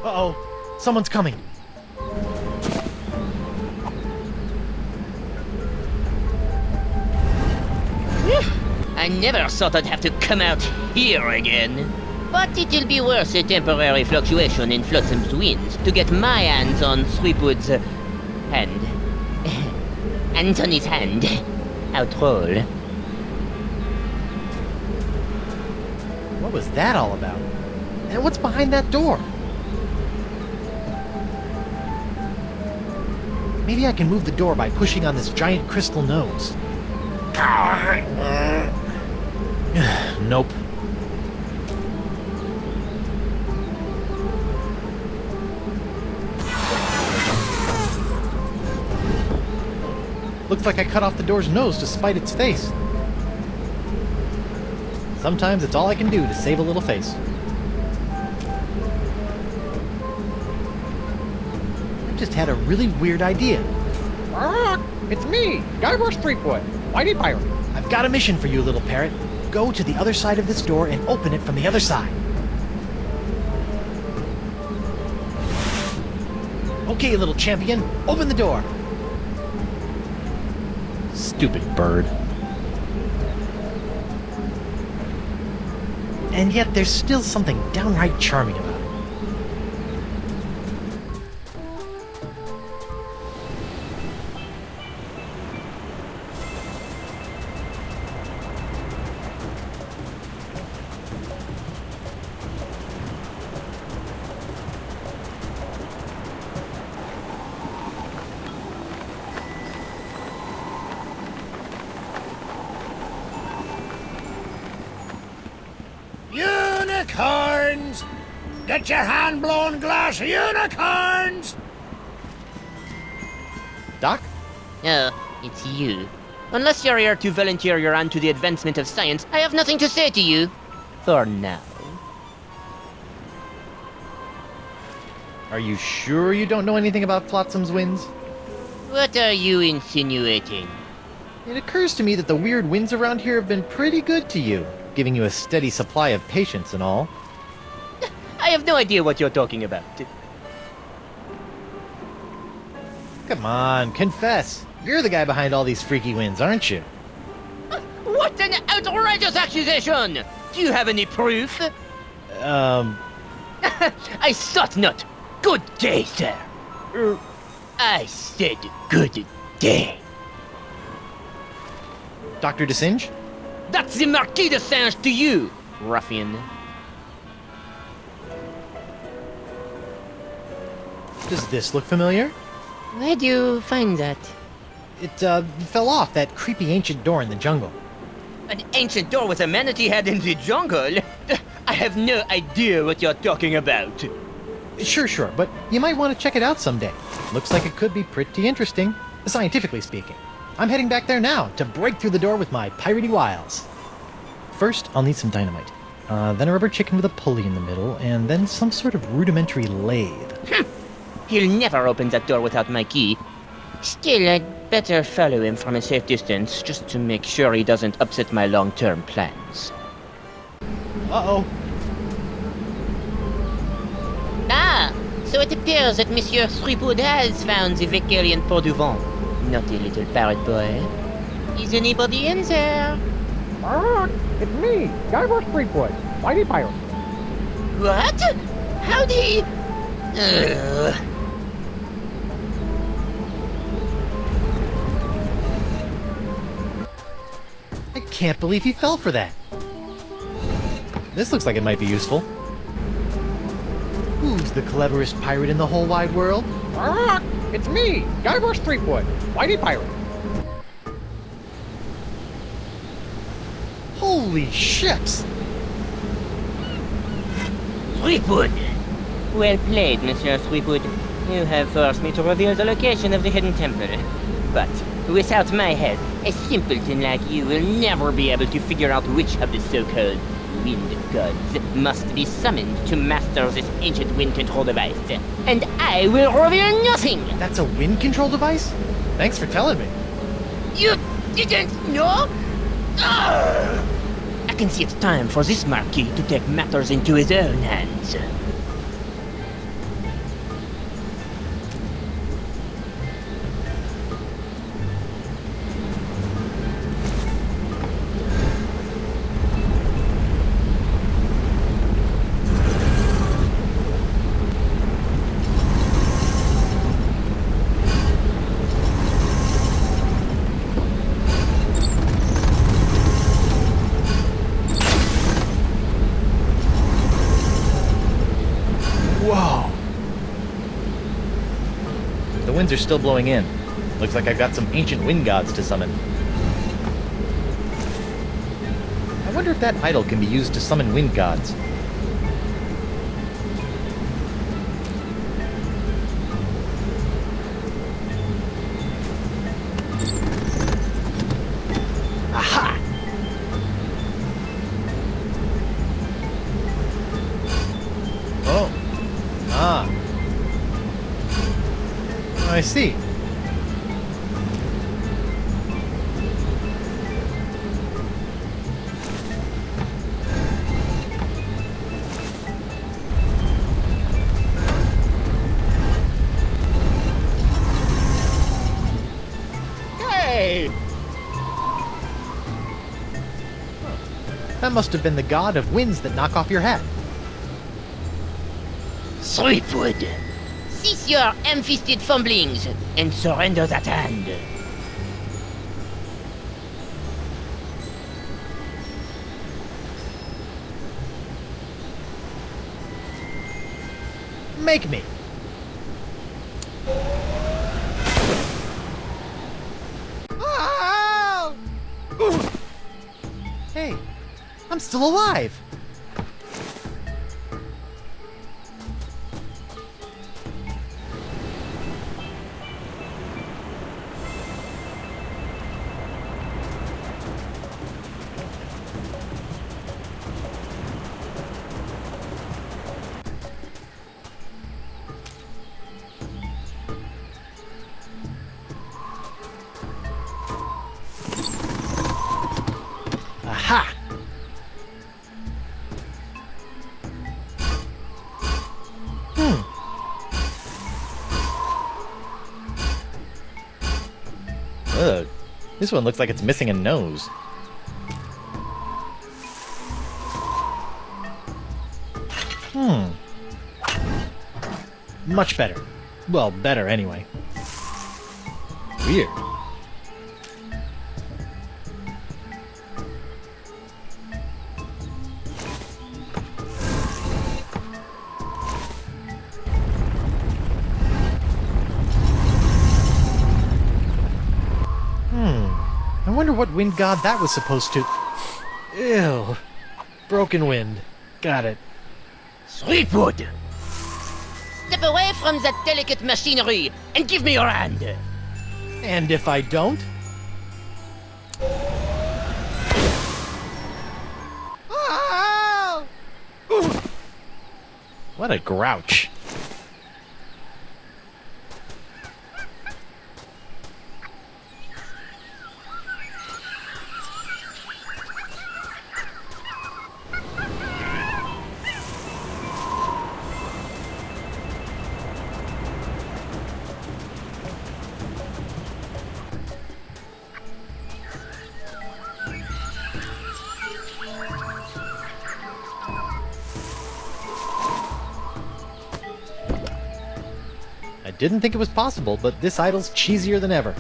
Uh-oh. Someone's coming. I never thought I'd have to come out here again. But it will be worth a temporary fluctuation in Flotsam's winds to get my hands on Threepwood's hand. Anthony's hand. How troll. What was that all about? And what's behind that door? Maybe I can move the door by pushing on this giant crystal nose. Nope. Looks like I cut off the door's nose to spite its face. Sometimes it's all I can do to save a little face. I just had a really weird idea. It's me, Guybrush Threepwood, Mighty Pirate. I've got a mission for you, little parrot. Go to the other side of this door and open it from the other side. Okay, little champion, open the door. Stupid bird. And yet there's still something downright charming about it. Unicorns! Get your hand-blown glass unicorns! Doc? Oh, it's you. Unless you're here to volunteer your hand to the advancement of science, I have nothing to say to you. For now. Are you sure you don't know anything about Flotsam's winds? What are you insinuating? It occurs to me that the weird winds around here have been pretty good to you, giving you a steady supply of patience and all. I have no idea what you're talking about. Come on, confess. You're the guy behind all these freaky winds, aren't you? What an outrageous accusation! Do you have any proof? I thought not. Good day, sir. I said good day. Dr. DeSinge? That's the Marquis de Singe to you, ruffian. Does this look familiar? Where do you find that? It, fell off that creepy ancient door in the jungle. An ancient door with a manatee head in the jungle? I have no idea what you're talking about. Sure, but you might want to check it out someday. Looks like it could be pretty interesting, scientifically speaking. I'm heading back there now to break through the door with my piratey wiles. First, I'll need some dynamite. Then a rubber chicken with a pulley in the middle, and then some sort of rudimentary lathe. He'll never open that door without my key. Still, I'd better follow him from a safe distance, just to make sure he doesn't upset my long-term plans. Uh-oh. Ah, so it appears that Monsieur Threepwood has found the Vicarian Port du Vent. Naughty little parrot boy. Is anybody in there? It's me, Guybrush Threepwood, Mighty Pirate. What? How'd he... I can't believe he fell for that. This looks like it might be useful. Who's the cleverest pirate in the whole wide world? It's me, Guybrush Threepwood, Mighty Pirate. Holy shucks! Threepwood! Well played, Monsieur Threepwood. You have forced me to reveal the location of the hidden temple. But without my help, a simpleton like you will never be able to figure out which of the so-called wind gods must be summoned to master this ancient wind control device. And I will reveal nothing! That's a wind control device? Thanks for telling me. You didn't know? Ugh! I can see it's time for this Marquis to take matters into his own hands. Whoa! The winds are still blowing in. Looks like I've got some ancient wind gods to summon. I wonder if that idol can be used to summon wind gods. Aha! Oh. Ah. I see. Hey! That must have been the god of winds that knock off your hat. Threepwood, cease your ham-fisted fumblings and surrender that hand. Make me. Ah! Hey, I'm still alive. Aha! Ugh. This one looks like it's missing a nose. Much better. Well, better anyway. Weird. I wonder what wind god that was supposed to... Ew. Broken wind. Got it. Threepwood! Step away from that delicate machinery and give me your hand! And if I don't? Ah! What a grouch. I didn't think it was possible, but this idol's cheesier than ever.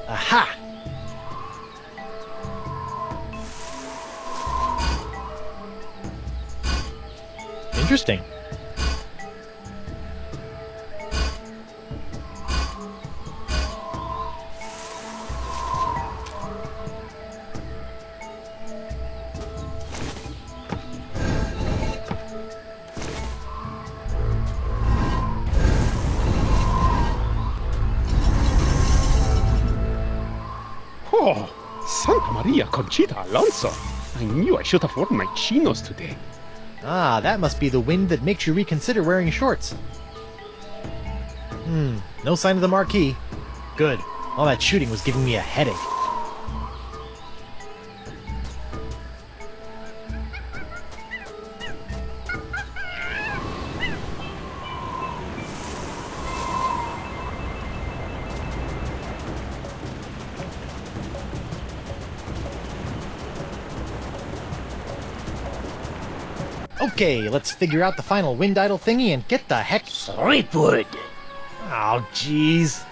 Aha! Interesting. Oh, Santa Maria Conchita Alonso. I knew I should have worn my chinos today. Ah, that must be the wind that makes you reconsider wearing shorts. No sign of the marquee. Good. All that shooting was giving me a headache. Okay, let's figure out the final wind idol thingy and get the heck... Threepwood! Oh, jeez.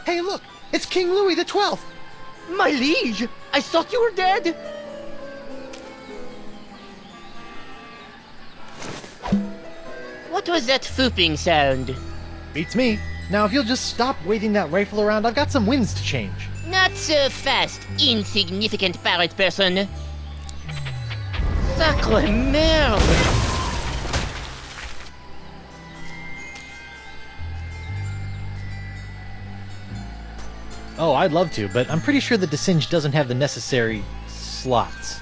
Hey, look! It's King Louis XII! My liege! I thought you were dead! What was that fooping sound? Beats me. Now, if you'll just stop waving that rifle around, I've got some winds to change. Not so fast, insignificant pirate person. Sacre merde! Oh, I'd love to, but I'm pretty sure the Desynge doesn't have the necessary slots.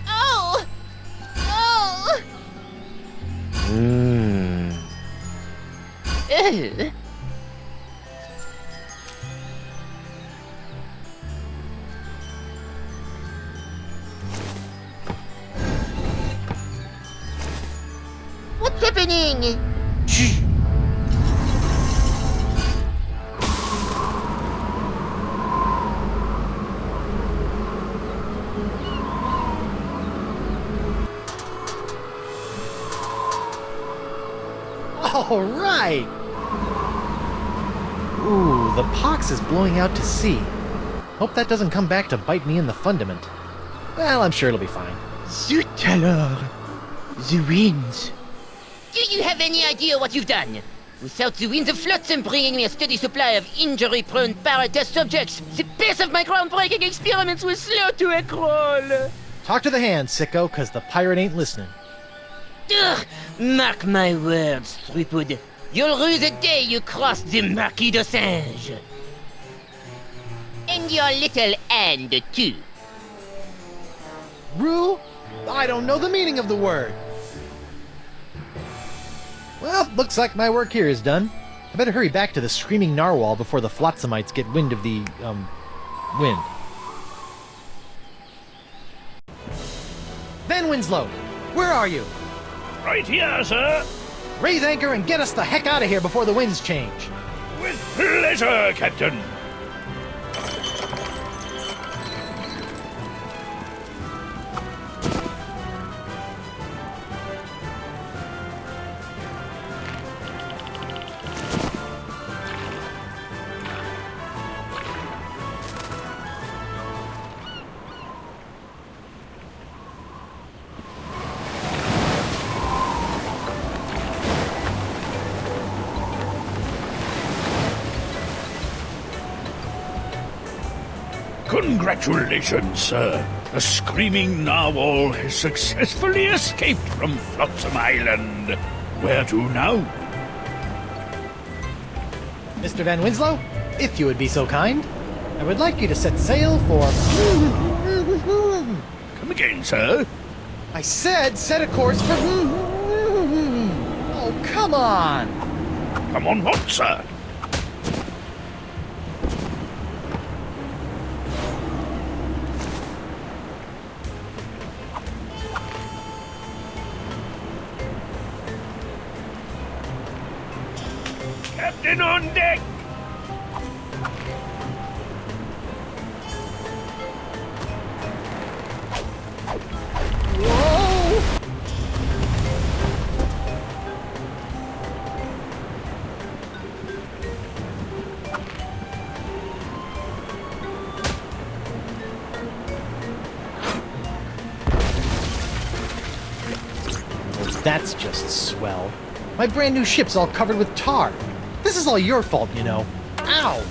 Oh! Oh! Ew. What's happening? Shh! All right! Ooh, the pox is blowing out to sea. Hope that doesn't come back to bite me in the fundament. Well, I'm sure it'll be fine. Zut alors! The winds. Do you have any idea what you've done? Without the winds of flotsam bringing me a steady supply of injury-prone pirate test subjects, the pace of my groundbreaking experiments was slow to a crawl. Talk to the hand, sicko, cause the pirate ain't listening. Ugh, mark my words, Threepwood. You'll rue the day you cross the Marquis de Singe. And your little hand, too. Rue? I don't know the meaning of the word. Well, looks like my work here is done. I better hurry back to the screaming narwhal before the flotsamites get wind of the, wind. Van Winslow, where are you? Right here, sir. Raise anchor and get us the heck out of here before the winds change. With pleasure, Captain. Congratulations, sir. The screaming narwhal has successfully escaped from Flotsam Island. Where to now? Mr. Van Winslow, if you would be so kind, I would like you to set sail for... Come again, sir? I said set a course for... Oh, come on! Come on what, sir? Captain on deck! Whoa! Well, that's just swell. My brand new ship's all covered with tar. This is all your fault, you know. Ow!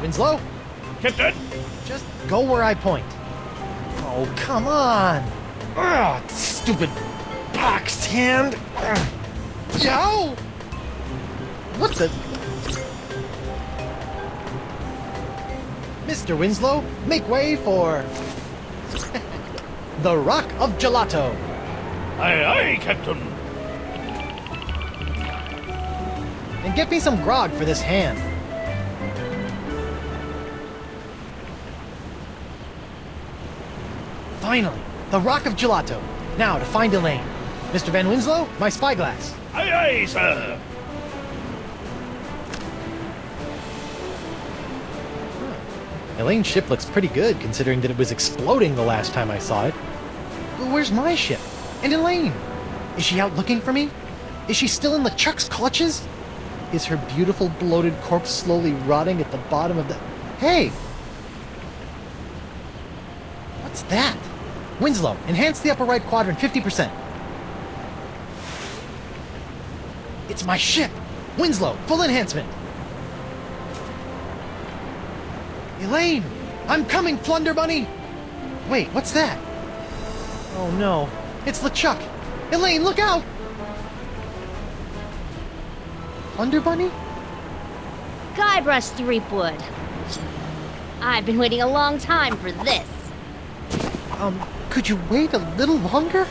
Winslow? Captain! Just go where I point. Oh, come on! Ugh, stupid boxed hand! Ugh. Yo! What the... Mr. Winslow, make way for... the Rock of Gelato. Aye, aye, Captain. And get me some grog for this hand. Finally, the Rock of Gelato. Now to find Elaine. Mr. Van Winslow, my spyglass. Aye, aye, sir. Elaine's ship looks pretty good, considering that it was exploding the last time I saw it. But where's my ship? And Elaine? Is she out looking for me? Is she still in LeChuck's clutches? Is her beautiful bloated corpse slowly rotting at the bottom of the... Hey! What's that? Winslow, enhance the upper right quadrant 50%. It's my ship! Winslow, full enhancement! Elaine! I'm coming, Plunder Bunny! Wait, what's that? Oh no, it's LeChuck! Elaine, look out! Plunder Bunny? Guybrush Threepwood. I've been waiting a long time for this. Could you wait a little longer?